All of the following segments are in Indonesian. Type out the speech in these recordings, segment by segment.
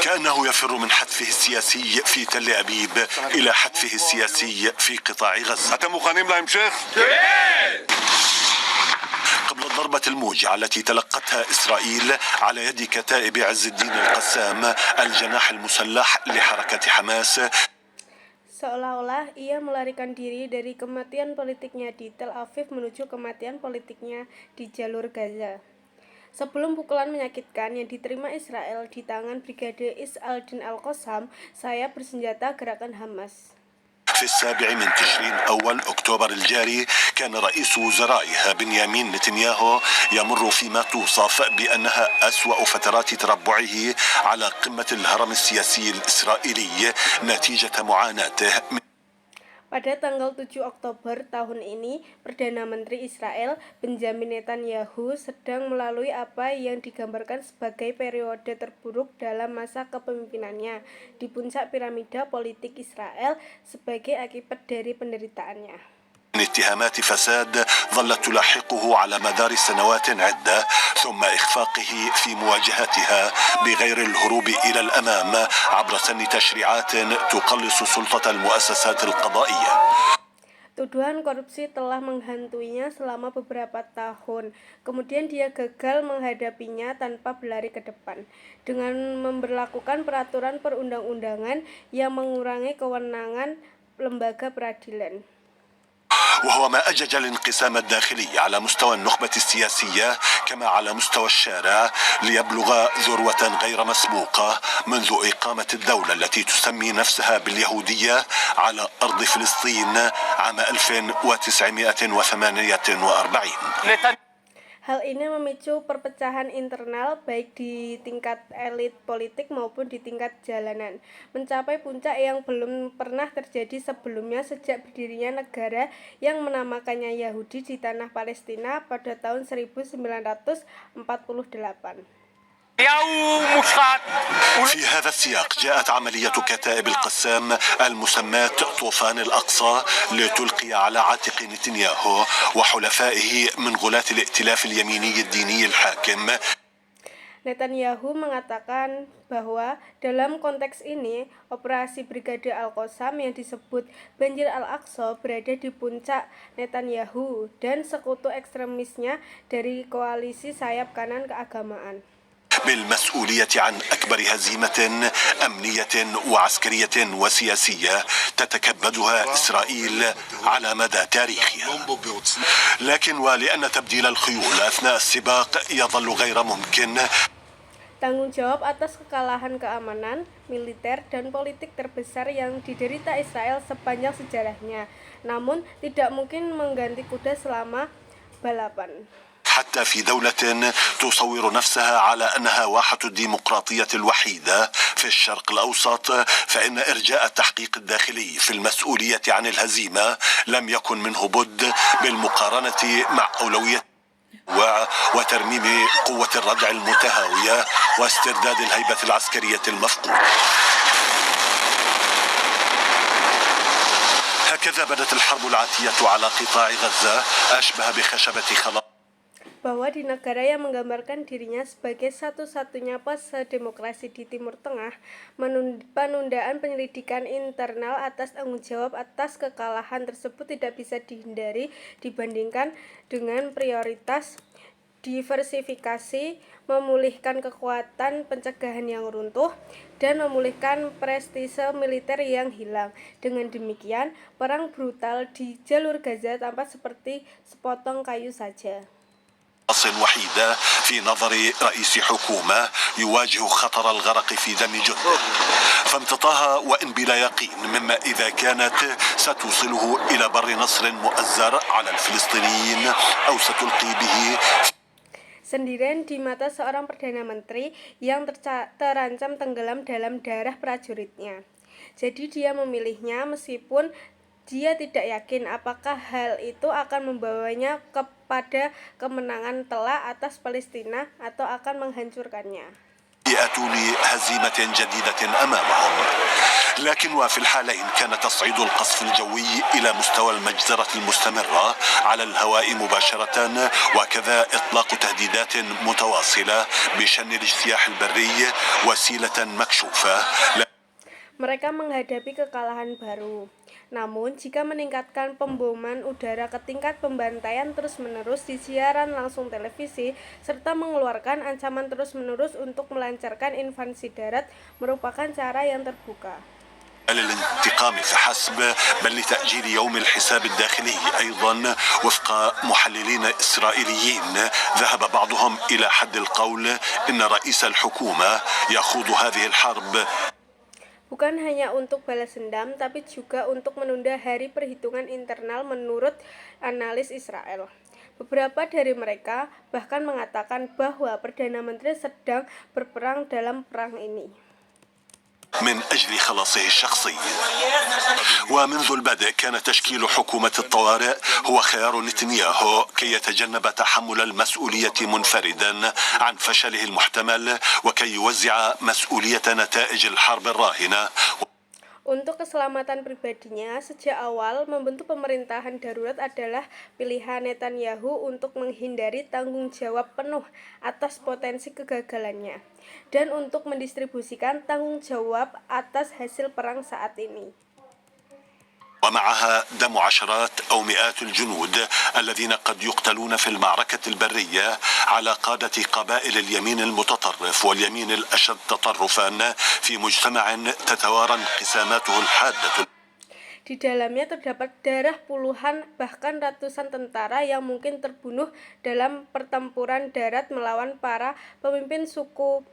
كأنه يفر من حتفه السياسي في تل أبيب إلى حتفه السياسي في قطاع غزة. قبل الضربة الموجعة التي تلقتها إسرائيل على يد كتائب عز الدين القسام الجناح المسلح لحركة حماس. Seolah-olah ia melarikan diri dari kematian politiknya di Tel Aviv menuju kematian politiknya di jalur Gaza. Sebelum pukulan menyakitkan yang diterima Israel di tangan Brigade Is al-Din al-Qassam, sayap bersenjata gerakan Hamas. في 7 من تشرين أول أكتوبر الجاري كان رئيس وزرائها بنيامين نتنياهو يمر فيما توصف بأنها أسوأ فترات تربعه على قمة الهرم السياسي الإسرائيلي نتيجة معاناته. Pada tanggal 7 Oktober tahun ini, Perdana Menteri Israel Benjamin Netanyahu sedang melalui apa yang digambarkan sebagai periode terburuk dalam masa kepemimpinannya di puncak piramida politik Israel sebagai akibat dari penderitaannya. اتهامات فساد ظلت تلاحقه على مدار سنوات عدة ثم إخفاقه في مواجهتها بغير الهروب إلى الأمام عبر سن تشريعات تقلص سلطة المؤسسات القضائية. Tuduhan korupsi telah menghantuinya selama beberapa tahun. Kemudian dia gagal menghadapinya tanpa berlari ke depan dengan memberlakukan peraturan perundang-undangan yang mengurangi kewenangan lembaga peradilan. وهو ما أجج الانقسام الداخلي على مستوى النخبة السياسية كما على مستوى الشارع ليبلغ ذروة غير مسبوقة منذ إقامة الدولة التي تسمي نفسها باليهودية على أرض فلسطين عام 1948. Hal ini memicu perpecahan internal baik di tingkat elit politik maupun di tingkat jalanan, mencapai puncak yang belum pernah terjadi sebelumnya sejak berdirinya negara yang menamakannya Yahudi di tanah Palestina pada tahun 1948. في هذا السياق جاءت عملية كتائب القسام المسماة طوفان الأقصى لتلقي على عاتق نتنياهو وحلفائه من غلاة الائتلاف اليميني الديني الحاكم. Netanyahu mengatakan bahwa dalam konteks ini, operasi Brigade Al-Qassam yang disebut Banjir Al-Aqsa berada di puncak Netanyahu dan sekutu ekstremisnya dari koalisi sayap kanan keagamaan. بالمسؤولية عن أكبر هزيمة أمنية وعسكرية وسياسية تتكبدها إسرائيل على مدى تاريخها. لكن ولأن تبديل الخيول أثناء السباق يظل غير ممكن. Tanggung jawab atas kekalahan keamanan, militer, dan politik terbesar yang diderita Israel sepanjang sejarahnya, namun tidak mungkin mengganti kuda selama balapan. حتى في دولة تصور نفسها على أنها واحة الديمقراطية الوحيدة في الشرق الأوسط فإن إرجاء التحقيق الداخلي في المسؤولية عن الهزيمة لم يكن منه بد بالمقارنة مع أولوية وترميم قوة الردع المتهاوية واسترداد الهيبة العسكرية المفقودة. هكذا بدت الحرب العاتية على قطاع غزة أشبه بخشبة خلاص. Bahwa di negara yang menggambarkan dirinya sebagai satu-satunya pose demokrasi di Timur Tengah, penundaan penyelidikan internal atas tanggung jawab atas kekalahan tersebut tidak bisa dihindari dibandingkan dengan prioritas diversifikasi, memulihkan kekuatan pencegahan yang runtuh, dan memulihkan prestise militer yang hilang. Dengan demikian, perang brutal di jalur Gaza tampak seperti sepotong kayu saja. وحيدة في نظر رئيس حكومة يواجه خطر الغرق في دم جنده فامتطاها وإن بلا يقين مما إذا كانت ستوصله إلى بر نصر مؤزر على الفلسطينيين أو ستلقي به. Sendirian di mata seorang Perdana Menteri yang terancam tenggelam dalam darah prajuritnya. Jadi dia memilihnya meskipun dia tidak yakin apakah hal itu akan membawanya kepada kemenangan telak atas Palestina atau akan menghancurkannya. هزيمة جديدة أمامهم. لكن وفي الحالين كان تصعيد القصف الجوي إلى مستوى المجزرة المستمرة على الهواء مباشرة، وكذا إطلاق تهديدات متواصلة بشن الاجتياح البري وسيلة مكشوفة. Mereka menghadapi kekalahan baru. Namun, jika meningkatkan pemboman udara ke tingkat pembantaian terus-menerus di siaran langsung televisi, serta mengeluarkan ancaman terus-menerus untuk melancarkan invasi darat, merupakan cara yang terbuka. للانتقام فحسب بل لتأجيل يوم الحساب الداخلي أيضا. وفق محللين إسرائيليين ذهب بعضهم إلى حد القول إن رئيس الحكومة يخوض هذه الحرب Bukan hanya untuk balas dendam, tapi juga untuk menunda hari perhitungan internal menurut analis Israel. Beberapa dari mereka bahkan mengatakan bahwa Perdana Menteri sedang berperang dalam perang ini. من أجل خلاصه الشخصي. ومنذ البدء كان تشكيل حكومة الطوارئ هو خيار نتنياهو كي يتجنب تحمل المسؤولية منفردا عن فشله المحتمل وكي يوزع مسؤولية نتائج الحرب الراهنة. Untuk keselamatan pribadinya, sejak awal membentuk pemerintahan darurat adalah pilihan Netanyahu untuk menghindari tanggung jawab penuh atas potensi kegagalannya dan untuk mendistribusikan tanggung jawab atas hasil perang saat ini. ومعها دم عشرات أو مئات الجنود الذين قد يقتلون في المعركة البرية على قادة قبائل اليمين المتطرف واليمين الأشد تطرفا في مجتمع تتوارى انقساماته الحادة. Di dalamnya terdapat darah puluhan bahkan ratusan tentara yang mungkin terbunuh dalam pertempuran darat melawan para pemimpin suku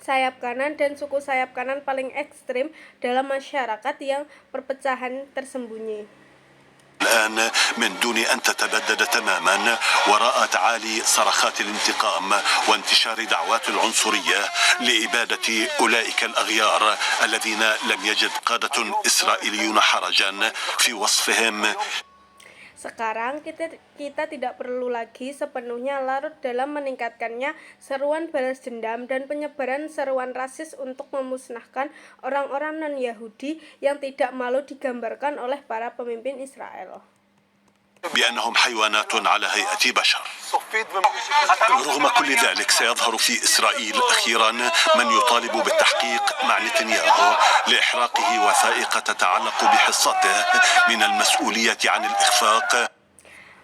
sayap kanan dan suku sayap kanan paling ekstrim dalam masyarakat yang perpecahan tersembunyi. الآن من دون أن تتبدد تماما وراء تعالي صرخات الانتقام وانتشار دعوات العنصرية لإبادة أولئك الأغيار الذين لم يجد قادة إسرائيليون حرجا في وصفهم. Sekarang kita tidak perlu lagi sepenuhnya larut dalam meningkatkannya seruan balas dendam dan penyebaran seruan rasis untuk memusnahkan orang-orang non-Yahudi yang tidak malu digambarkan oleh para pemimpin Israel. بأنهم حيوانات على هيئة بشر. رغم كل ذلك سيظهر في إسرائيل أخيرا من يطالب بالتحقيق مع نتنياهو لإحراقه وثائق تتعلق بحصته من المسؤولية عن الإخفاق.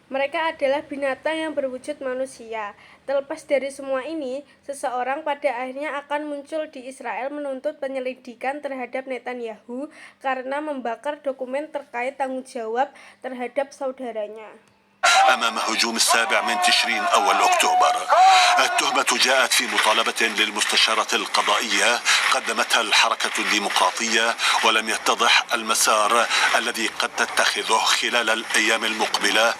Mereka adalah binatang yang berwujud manusia. Terlepas dari semua ini, seseorang pada akhirnya akan muncul di Israel menuntut penyelidikan terhadap Netanyahu karena membakar dokumen terkait tanggung jawab terhadap saudaranya. أمام هجوم السابع من تشرين أول أكتوبر. التهمة جاءت في مطالبة للمستشارة القضائية قدمتها الحركة الديمقراطية ولم يتضح المسار الذي قد تتخذه خلال الأيام المقبلة.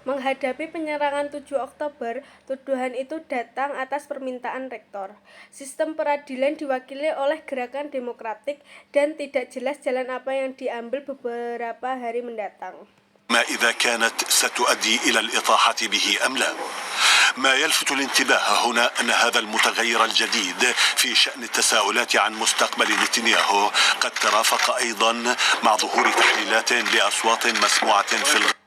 Menghadapi penyerangan 7 Oktober, tuduhan itu datang atas permintaan rektor. Sistem peradilan diwakili oleh gerakan demokratik dan tidak jelas jalan apa yang diambil beberapa hari mendatang. ما إذا كانت ستؤدي إلى الإطاحة به أم لا. ما يلفت الانتباه هنا أن هذا المتغير الجديد في شأن التساؤلات عن مستقبل نتنياهو قد ترافق أيضا مع ظهور تحليلات لأصوات مسموعة في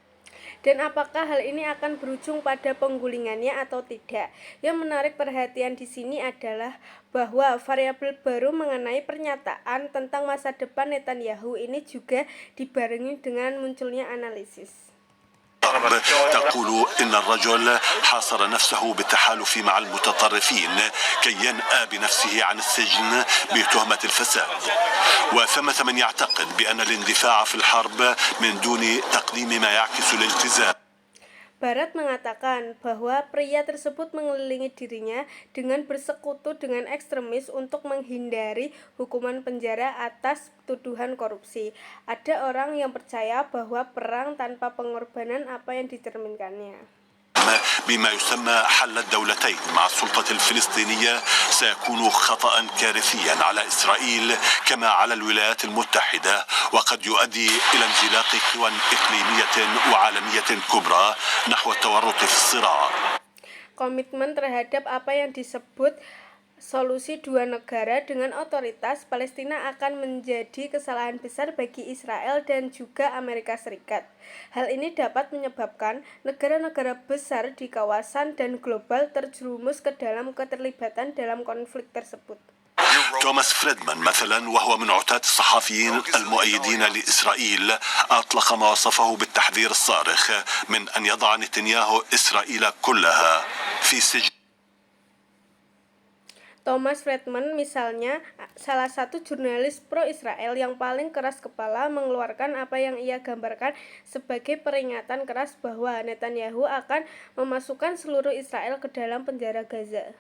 Dan apakah hal ini akan berujung pada penggulingannya atau tidak? Yang menarik perhatian di sini adalah bahwa variabel baru mengenai pernyataan tentang masa depan Netanyahu ini juga dibarengi dengan munculnya analisis. تقول إن الرجل حاصر نفسه بالتحالف مع المتطرفين كي ينأى بنفسه عن السجن بتهمة الفساد. وثمة من يعتقد بأن الاندفاع في الحرب من دون تقديم ما يعكس الالتزام. Barat mengatakan bahwa pria tersebut mengelilingi dirinya dengan bersekutu dengan ekstremis untuk menghindari hukuman penjara atas tuduhan korupsi. Ada orang yang percaya bahwa perang tanpa pengorbanan apa yang dicerminkannya. بما يسمى حل الدولتين مع السلطة الفلسطينية سيكون خطأ كارثيا على إسرائيل كما على الولايات المتحدة وقد يؤدي إلى انزلاق قوى إقليمية وعالمية كبرى نحو التورط في الصراع. Komitmen terhadap apa yang disebut Solusi dua negara dengan otoritas Palestina akan menjadi kesalahan besar bagi Israel dan juga Amerika Serikat. Hal ini dapat menyebabkan negara-negara besar di kawasan dan global terjerumus ke dalam keterlibatan dalam konflik tersebut. توماس فريدمان مثلا وهو من عتاة الصحفيين المؤيدين لإسرائيل أطلق ما وصفه بالتحذير الصارخ من أن يضع نتنياهو إسرائيل كلها في سجن. Thomas Friedman misalnya salah satu jurnalis pro-Israel yang paling keras kepala mengeluarkan apa yang ia gambarkan sebagai peringatan keras bahwa Netanyahu akan memasukkan seluruh Israel ke dalam penjara Gaza.